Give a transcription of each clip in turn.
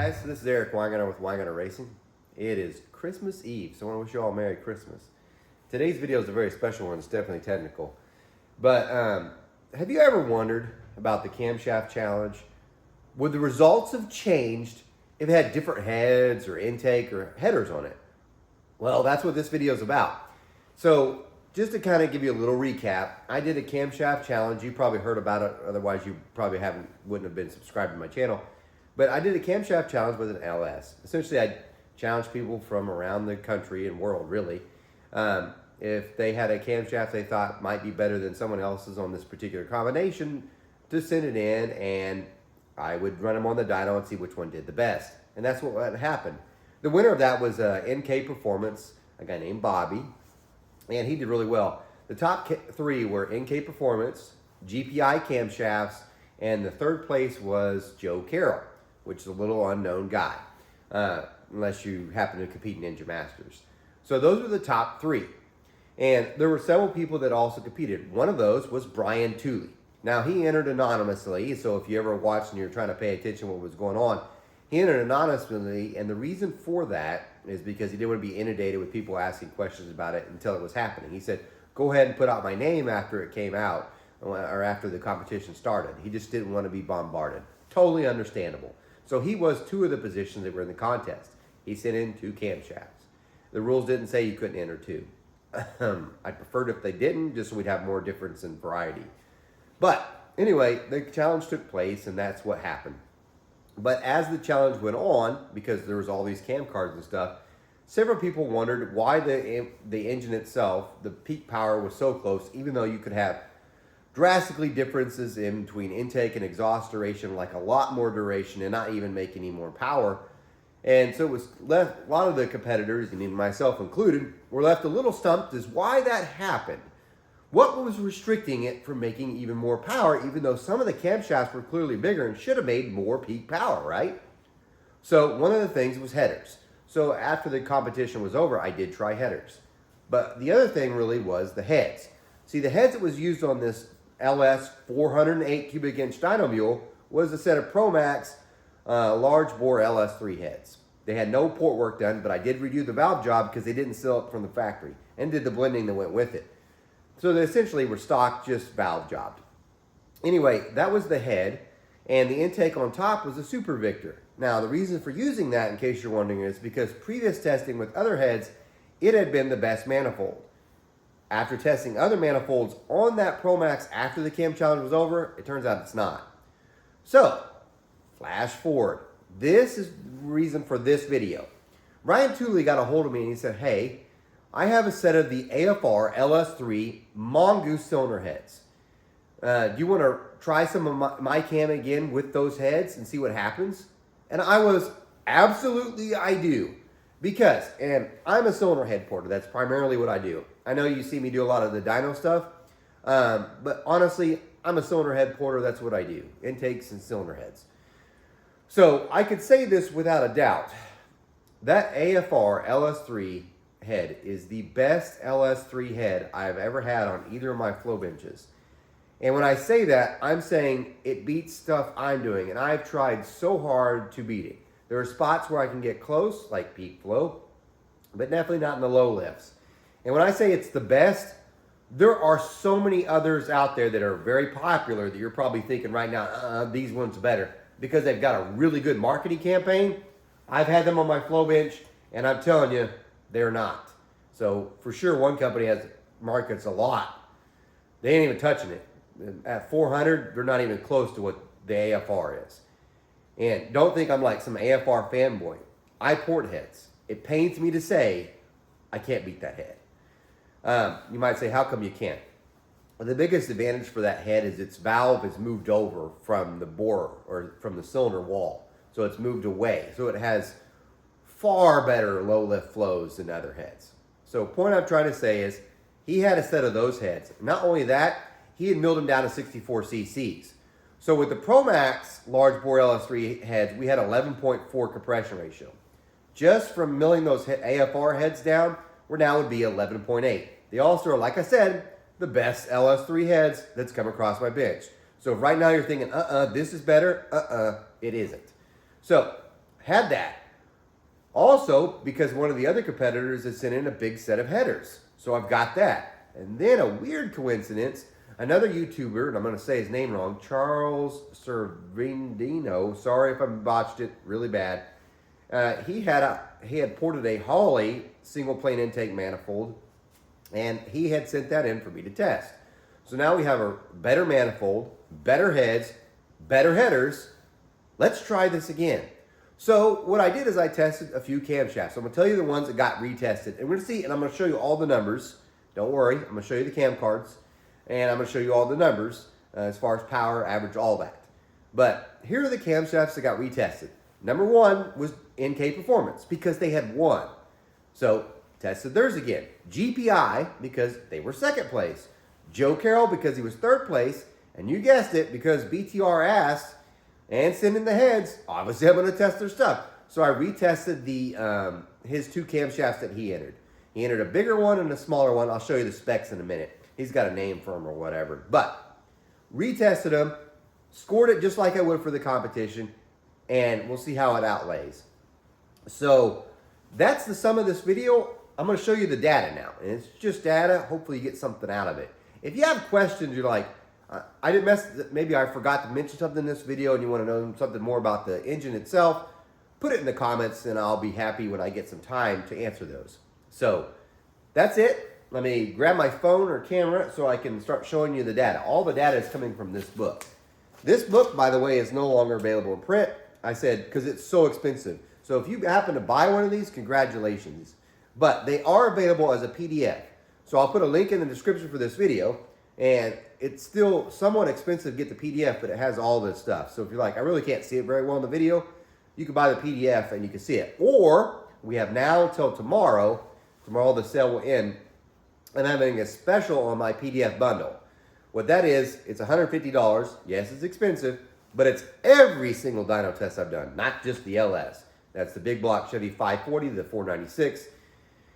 guys, so this is Eric Weingartner with Weingartner Racing. It is Christmas Eve, so I want to wish you all a Merry Christmas. Today's video is a very special one. It's definitely technical. But have you ever wondered about the camshaft challenge? Would the results have changed if it had different heads or intake or headers on it? Well, that's what this video is about. So just to kind of give you a little recap, I did a camshaft challenge. You probably heard about it. Otherwise, you probably wouldn't have been subscribed to my channel. But I did a camshaft challenge with an LS. Essentially, I challenged people from around the country and world, really. If they had a camshaft they thought might be better than someone else's on this particular combination, to send it in, and I would run them on the dyno and see which one did the best. And that's what happened. The winner of that was NK Performance, a guy named Bobby, and he did really well. The top three were NK Performance, GPI Camshafts, and the third place was Joe Carroll, which is a little unknown guy, unless you happen to compete in Ninja Masters. So those were the top three. And there were several people that also competed. One of those was Brian Tooley. Now, he entered anonymously, so if you ever watched and you're trying to pay attention to what was going on, he entered anonymously, and the reason for that is because he didn't want to be inundated with people asking questions about it until it was happening. He said, go ahead and put out my name after it came out, or after the competition started. He just didn't want to be bombarded. Totally understandable. So he was two of the positions that were in the contest. He sent in 2 camshafts. The rules didn't say you couldn't enter 2. I preferred if they didn't, just so we'd have more difference in variety. But anyway, the challenge took place, and that's what happened. But as the challenge went on, because there was all these cam cards and stuff, several people wondered why the engine itself, the peak power, was so close, even though you could have drastically differences in between intake and exhaust duration, like a lot more duration and not even make any more power. And so it was left, a lot of the competitors, and even myself included, were left a little stumped as why that happened. What was restricting it from making even more power, even though some of the camshafts were clearly bigger and should have made more peak power, right? So one of the things was headers. So after the competition was over, I did try headers. But the other thing really was the heads. See, the heads that was used on this LS 408 cubic inch dyno mule was a set of ProMax large bore LS3 heads. They had no port work done, but I did redo the valve job because they didn't seal it from the factory, and did the blending that went with it. So they essentially were stock, just valve jobbed. Anyway, that was the head, and the intake on top was a Super Victor. Now, the reason for using that, in case you're wondering, is because previous testing with other heads, it had been the best manifold. After testing other manifolds on that ProMax after the cam challenge was over, it turns out it's not. So, flash forward. This is the reason for this video. Brian Tooley got a hold of me and he said, hey, I have a set of the AFR LS3 Mongoose cylinder heads. Do you want to try some of my cam again with those heads and see what happens? And I was, absolutely I do. Because, and I'm a cylinder head porter. That's primarily what I do. I know you see me do a lot of the dyno stuff. But honestly, I'm a cylinder head porter. That's what I do. Intakes and cylinder heads. So I could say this without a doubt. That AFR LS3 head is the best LS3 head I've ever had on either of my flow benches. And when I say that, I'm saying it beats stuff I'm doing, and I've tried so hard to beat it. There are spots where I can get close, like peak flow, but definitely not in the low lifts. And when I say it's the best, there are so many others out there that are very popular that you're probably thinking right now, these ones better, because they've got a really good marketing campaign. I've had them on my flow bench, and I'm telling you, they're not. So for sure, one company has markets a lot. They ain't even touching it. At 400, they're not even close to what the AFR is. And don't think I'm like some AFR fanboy. I port heads. It pains me to say I can't beat that head. You might say, how come you can't? Well, the biggest advantage for that head is its valve is moved over from the bore or from the cylinder wall. So it's moved away. So it has far better low lift flows than other heads. So point I'm trying to say is he had a set of those heads. Not only that, he had milled them down to 64 cc's. So with the ProMax large bore LS3 heads, we had 11.4 compression ratio. Just from milling those AFR heads down, we're now would be 11.8. They also are, like I said, the best LS3 heads that's come across my bench. So if right now you're thinking, this is better, it isn't. So had that. Also, because one of the other competitors has sent in a big set of headers. So I've got that. And then a weird coincidence, another YouTuber, and I'm going to say his name wrong, Charles Servindino, sorry if I botched it really bad. He had ported a Holley single plane intake manifold, and he had sent that in for me to test. So now we have a better manifold, better heads, better headers. Let's try this again. So what I did is I tested a few camshafts. So I'm going to tell you the ones that got retested. And we're going to see, and I'm going to show you all the numbers. Don't worry, I'm going to show you the cam cards. And I'm going to show you all the numbers as far as power, average, all that. But here are the camshafts that got retested. Number one was NK Performance because they had won. So tested theirs again. GPI because they were second place. Joe Carroll because he was third place. And you guessed it, because BTR asked and sent in the heads, obviously I'm going to test their stuff. So I retested his two camshafts that he entered. He entered a bigger one and a smaller one. I'll show you the specs in a minute. He's got a name for them or whatever. But retested them, scored it just like I would for the competition, and we'll see how it outlays. So that's the sum of this video. I'm going to show you the data now. And it's just data. Hopefully you get something out of it. If you have questions, you're like, I didn't maybe I forgot to mention something in this video and you want to know something more about the engine itself, put it in the comments and I'll be happy when I get some time to answer those. So that's it. Let me grab my phone or camera so I can start showing you the data. All the data is coming from this book. This book, by the way, is no longer available in print. I said because it's so expensive. So if you happen to buy one of these, congratulations. But they are available as a PDF. So I'll put a link in the description for this video. And it's still somewhat expensive to get the PDF, but it has all this stuff. So if you're like, I really can't see it very well in the video, you can buy the PDF and you can see it. Or we have now until tomorrow. Tomorrow the sale will end. And I'm having a special on my PDF bundle. What that is, it's $150. Yes, it's expensive, but it's every single dyno test I've done, not just the LS. That's the big block Chevy 540, the 496,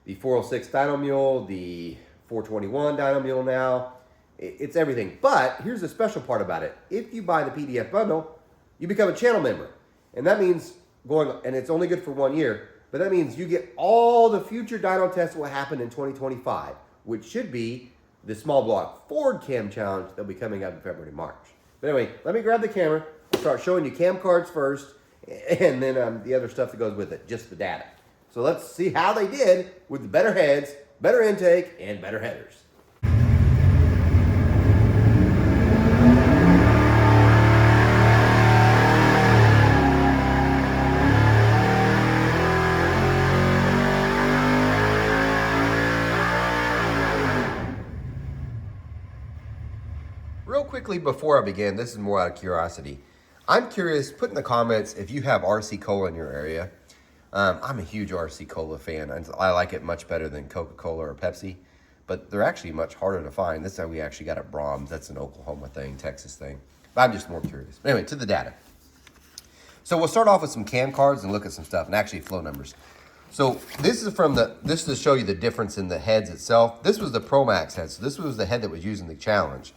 the 406 dyno mule, the 421 dyno mule now. It's everything. But here's the special part about it. If you buy the PDF bundle, you become a channel member. And that means and it's only good for 1 year, but that means you get all the future dyno tests that will happen in 2025, which should be the small block Ford Cam Challenge that'll be coming up in February, March. But anyway, let me grab the camera. I'll start showing you cam cards first, and then the other stuff that goes with it, just the data. So let's see how they did with the better heads, better intake, and better headers. Real quickly before I begin, this is more out of curiosity. I'm curious, put in the comments if you have RC Cola in your area. I'm a huge RC Cola fan. I like it much better than Coca-Cola or Pepsi, but they're actually much harder to find. This time we actually got at Brahms. That's an Oklahoma thing, Texas thing. But I'm just more curious. But anyway, to the data. So we'll start off with some cam cards and look at some stuff, and actually flow numbers. So this is this is to show you the difference in the heads itself. This was the Pro Max head. So this was the head that was used in the challenge.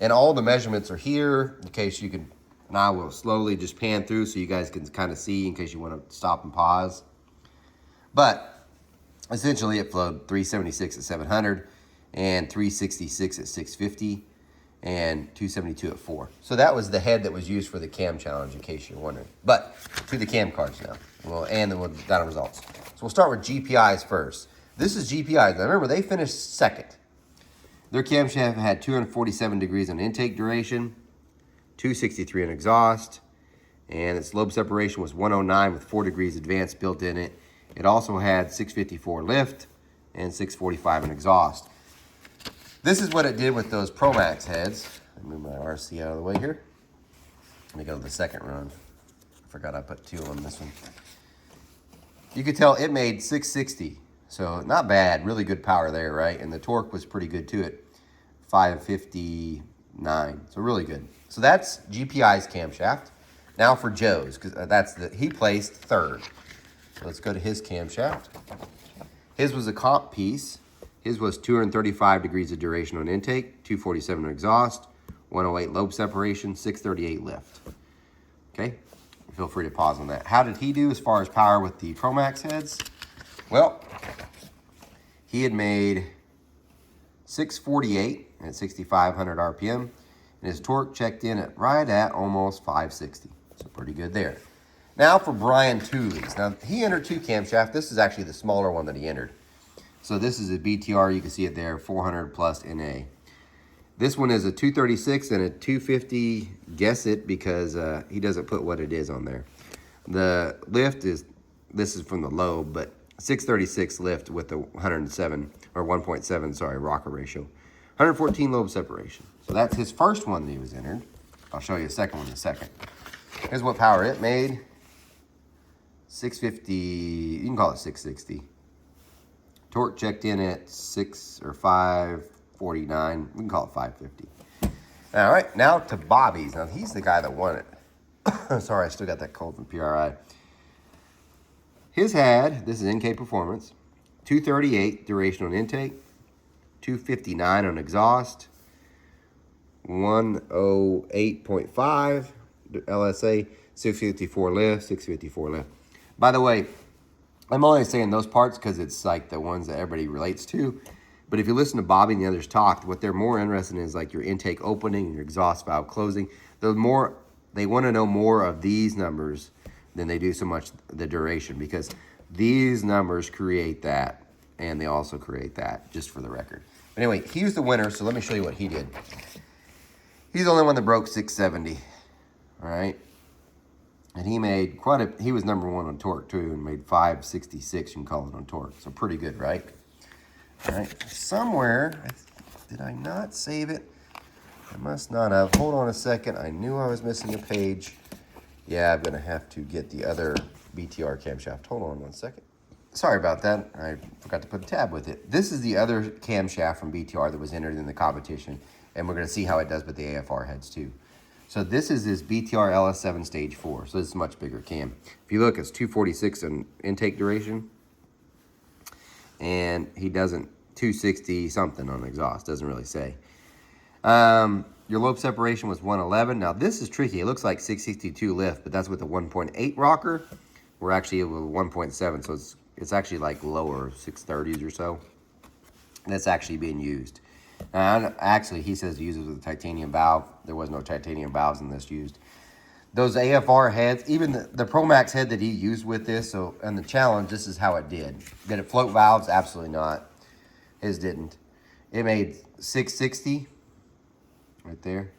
And all the measurements are here in case you can, and I will slowly just pan through so you guys can kind of see in case you want to stop and pause. But essentially it flowed 376 at 700 and 366 at 650 and 272 at 4. So that was the head that was used for the cam challenge in case you're wondering. But to the cam cards now, and then we'll down results. So we'll start with GPIs first. This is GPIs. Now remember, they finished second. Their camshaft had 247 degrees on intake duration, 263 on exhaust, and its lobe separation was 109 with 4 degrees advance built in it. It also had 654 lift and 645 in exhaust. This is what it did with those Pro Max heads. Let me move my RC out of the way here. Let me go to the second run. I forgot I put 2 on this one. You could tell it made 660. So not bad, really good power there, right? And the torque was pretty good to it, 559, so really good. So that's GPI's camshaft. Now for Joe's, because he placed third. So let's go to his camshaft. His was a comp piece. His was 235 degrees of duration on intake, 247 on exhaust, 108 lobe separation, 638 lift. Okay, feel free to pause on that. How did he do as far as power with the Promax heads? Well, he had made 648 at 6,500 RPM, and his torque checked in at right at almost 560. So pretty good there. Now for Brian Tooley's. Now he entered 2 camshaft. This is actually the smaller one that he entered. So this is a BTR, you can see it there, 400 plus NA. This one is a 236 and a 250, guess it, because he doesn't put what it is on there. The lift is, this is from the lobe, but 636 lift with the 107, or 1.7, sorry, rocker ratio. 114 lobe separation. So that's his first one that he was entered. I'll show you a second one in a second. Here's what power it made. 650, you can call it 660. Torque checked in at 549. We can call it 550. All right, now to Bobby's. Now he's the guy that won it. Sorry, I still got that cold from PRI. His had, this is NK Performance, 238 duration on intake, 259 on exhaust, 108.5 LSA, 654 lift, 654 lift. By the way, I'm only saying those parts because it's like the ones that everybody relates to. But if you listen to Bobby and the others talk, what they're more interested in is like your intake opening and your exhaust valve closing. They want to know more of these numbers than they do so much the duration, because these numbers create that and they also create that, just for the record. But anyway, he was the winner, so let me show you what he did. He's the only one that broke 670, all right? And he made he was number 1 on torque too, and made 566, you can call it, on torque. So pretty good, right? All right, somewhere, did I not save it? I must not have. Hold on a second, I knew I was missing a page. Yeah, I'm gonna have to get the other BTR camshaft. Hold on one second. Sorry about that, I forgot to put a tab with it. This is the other camshaft from BTR that was entered in the competition, and we're gonna see how it does with the AFR heads too. So this is his BTR LS7 Stage 4. So this is a much bigger cam. If you look, it's 246 in intake duration. And he doesn't, 260 something on exhaust, doesn't really say. Your lobe separation was 111. Now this is tricky. It looks like 662 lift, but that's with a 1.8 rocker. We're actually with 1.7, so it's actually like lower, 630s or so. That's actually being used. Actually, he says he uses with a titanium valve. There was no titanium valves in this used. Those AFR heads, even the Promax head that he used with this, so on the challenge, this is how it did. Did it float valves? Absolutely not. His didn't. It made 660 right there,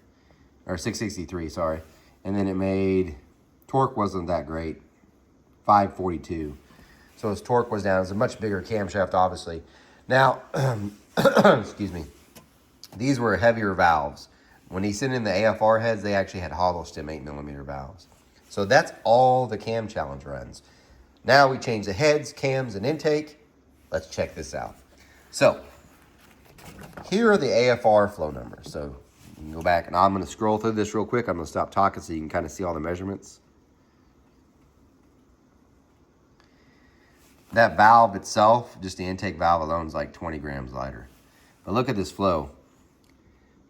or 663, sorry. And then it made, torque wasn't that great, 542. So his torque was down. It was a much bigger camshaft, obviously. Now, excuse me. These were heavier valves. When he sent in the AFR heads, they actually had hollow stem 8mm valves. So that's all the cam challenge runs. Now we change the heads, cams, and intake. Let's check this out. So here are the AFR flow numbers. So you can go back, and I'm going to scroll through this real quick. I'm going to stop talking so you can kind of see all the measurements. That valve itself, just the intake valve alone, is like 20 grams lighter. But look at this flow.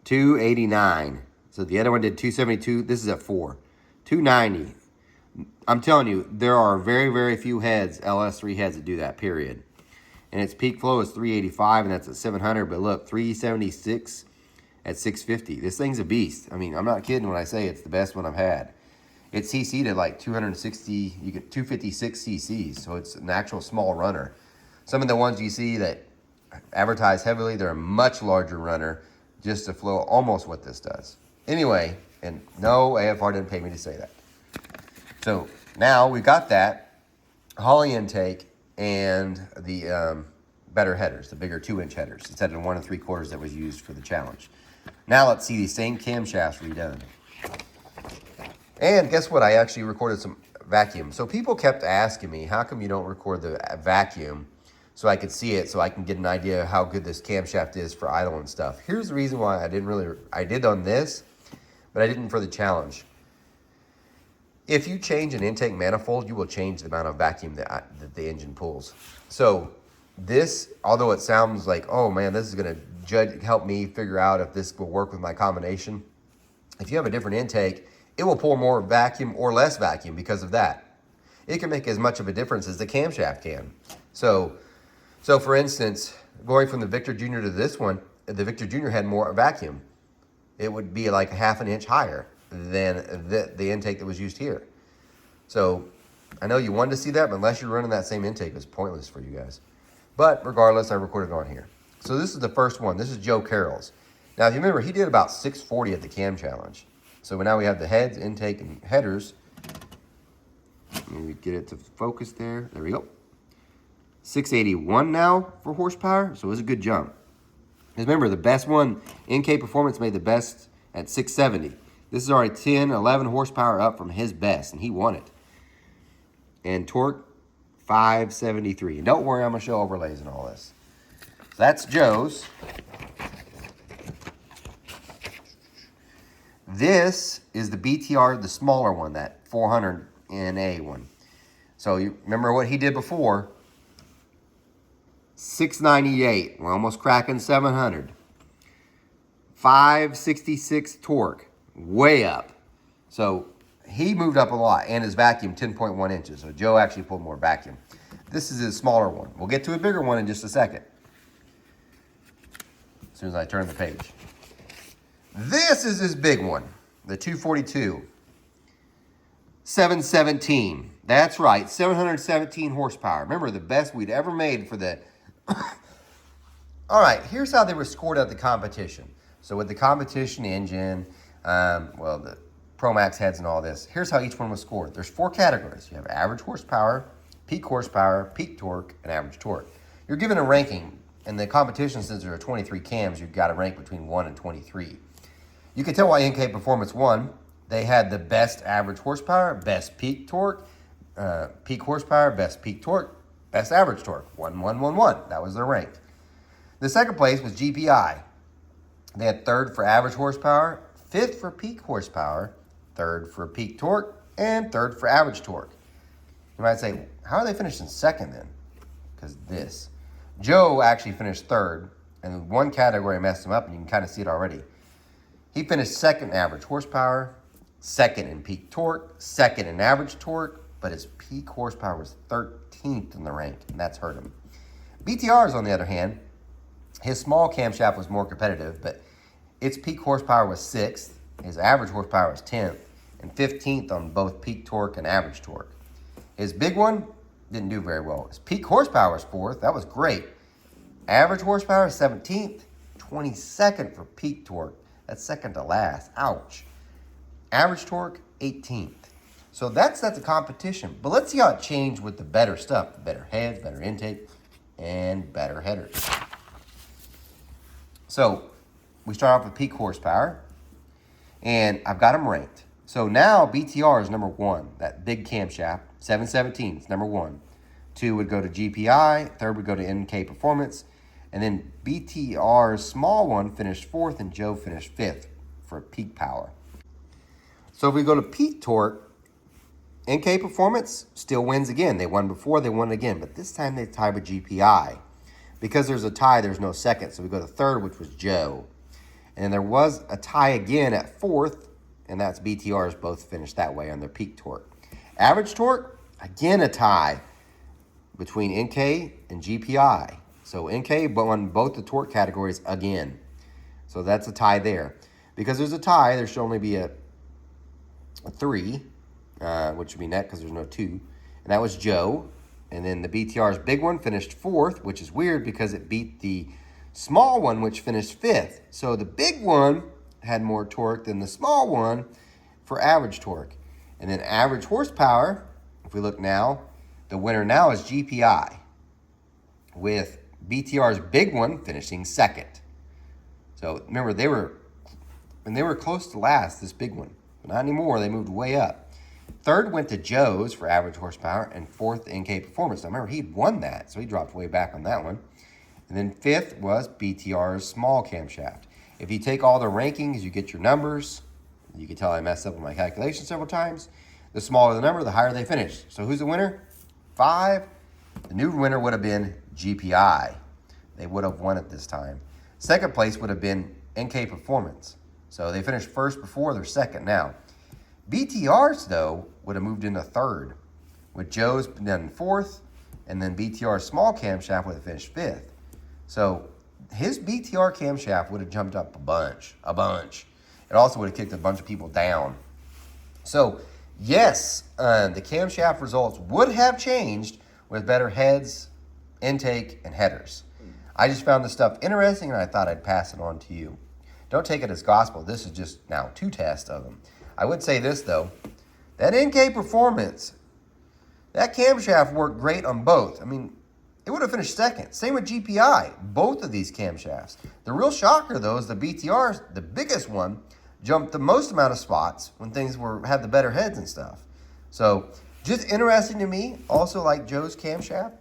289. So the other one did 272. This is at 4. 290. I'm telling you, there are very, very few heads, LS3 heads, that do that, period. And its peak flow is 385, and that's at 700. But look, 376 at 650. This thing's a beast. I mean, I'm not kidding when I say it's the best one I've had. It's CC'd at like 260, you get 256 CCs. So it's an actual small runner. Some of the ones you see that advertise heavily, they're a much larger runner, just to flow almost what this does. Anyway, and no, AFR didn't pay me to say that. So now we've got that Holly intake and the better headers, the bigger 2-inch headers, instead of the 1 3/4 that was used for the challenge. Now let's see these same camshafts redone. And guess what? I actually recorded some vacuum. So people kept asking me, how come you don't record the vacuum so I could see it, so I can get an idea of how good this camshaft is for idle and stuff. Here's the reason why I did on this, but I didn't for the challenge. If you change an intake manifold, you will change the amount of vacuum that the engine pulls. So this, although it sounds like, oh man, this is gonna help me figure out if this will work with my combination. If you have a different intake, it will pull more vacuum or less vacuum because of that. It can make as much of a difference as the camshaft can. So for instance, going from the Victor Jr. to this one, the Victor Jr. had more vacuum. It would be like a half an inch higher than the intake that was used here. So I know you wanted to see that, but unless you're running that same intake, it's pointless for you guys. But regardless, I recorded on here. So this is the first one. This is Joe Carroll's. Now, if you remember, he did about 640 at the Cam Challenge. So now we have the heads, intake, and headers. Let me get it to focus there. There we go. 681 now for horsepower, so it was a good jump. Because remember, the best one, NK Performance made the best at 670. This is already 10, 11 horsepower up from his best, and he won it. And torque, 573. And don't worry, I'm going to show overlays and all this. So that's Joe's. This is the BTR, the smaller one, that 400 NA one. So you remember what he did before? 698. We're almost cracking 700. 566 torque. Way up. So he moved up a lot, and his vacuum 10.1 inches. So Joe actually pulled more vacuum. This is his smaller one. We'll get to a bigger one in just a second, as soon as I turn the page. This is his big one, the 242. 717. That's right, 717 horsepower. Remember, the best we'd ever made for the... All right, here's how they were scored at the competition. So with the competition engine, well, the Pro Max heads and all this, here's how each one was scored. There's 4 categories. You have average horsepower, peak torque, and average torque. You're given a ranking. In the competition, since there are 23 cams, you've got to rank between 1 and 23. You can tell why NK Performance won. They had the best average horsepower, best peak torque, peak horsepower, best peak torque, best average torque. 1, 1, 1, 1. That was their rank. The second place was GPI. They had 3rd for average horsepower, 5th for peak horsepower, 3rd for peak torque, and 3rd for average torque. You might say, how are they finishing 2nd then? Because this. Joe actually finished 3rd, and one category messed him up, and you can kind of see it already. He finished 2nd in average horsepower, 2nd in peak torque, 2nd in average torque, but his peak horsepower was 13th in the rank, and that's hurt him. BTR's, on the other hand, his small camshaft was more competitive, but its peak horsepower was 6th, his average horsepower was 10th, and 15th on both peak torque and average torque. His big one didn't do very well. His peak horsepower was 4th. That was great. Average horsepower, 17th. 22nd for peak torque. That's second to last. Ouch. Average torque, 18th. So that's the competition. But let's see how it changed with the better stuff. The better heads, better intake, and better headers. So we start off with peak horsepower. And I've got them ranked. So now BTR is number 1. That big camshaft, 717 is number 1. 2 would go to GPI. 3rd would go to NK Performance. And then BTR's small one finished 4th, and Joe finished 5th for peak power. So if we go to peak torque, NK Performance still wins again. They won before, they won again. But this time they tied with GPI. Because there's a tie, there's no second. So we go to 3rd, which was Joe. And there was a tie again at 4th, and that's BTR's both finished that way on their peak torque. Average torque, again a tie between NK and GPI. So NK won both the torque categories again. So that's a tie there. Because there's a tie, there should only be a 3, which would be net because there's no 2. And that was Joe. And then the BTR's big one finished 4th, which is weird because it beat the small one, which finished 5th. So the big one had more torque than the small one for average torque. And then average horsepower, if we look now, the winner now is GPI, with BTR's big one finishing 2nd. So remember, they were close to last, this big one. But not anymore, they moved way up. 3rd went to Joe's for average horsepower, and 4th NK Performance. Now remember, he'd won that, so he dropped way back on that one. And then 5th was BTR's small camshaft. If you take all the rankings, you get your numbers. You can tell I messed up with my calculation several times. The smaller the number, the higher they finish. So who's the winner? 5. The new winner would have been GPI. They would have won it this time. Second place would have been NK Performance. So they finished 1st before, they're 2nd now. BTRs, though, would have moved into third, with Joe's done fourth, and then BTR's small camshaft would have finished fifth. So his BTR camshaft would have jumped up a bunch. It also would have kicked a bunch of people down. So yes, the camshaft results would have changed with better heads, intake, and headers. I just found this stuff interesting, and I thought I'd pass it on to you. Don't take it as gospel. This is just now 2 tests of them. I would say this, though. That NK performance, that camshaft worked great on both. I mean, it would have finished second. Same with GPI, both of these camshafts. The real shocker, though, is the BTR, the biggest one, jumped the most amount of spots when things had the better heads and stuff. So, just interesting to me. Also, like Joe's camshaft,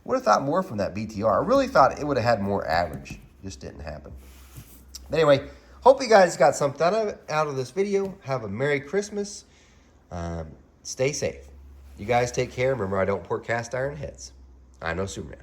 would have thought more from that BTR. I really thought it would have had more average. Just didn't happen. But anyway, hope you guys got something out of this video. Have a Merry Christmas. Stay safe. You guys take care. Remember, I don't pour cast iron heads. I know Superman.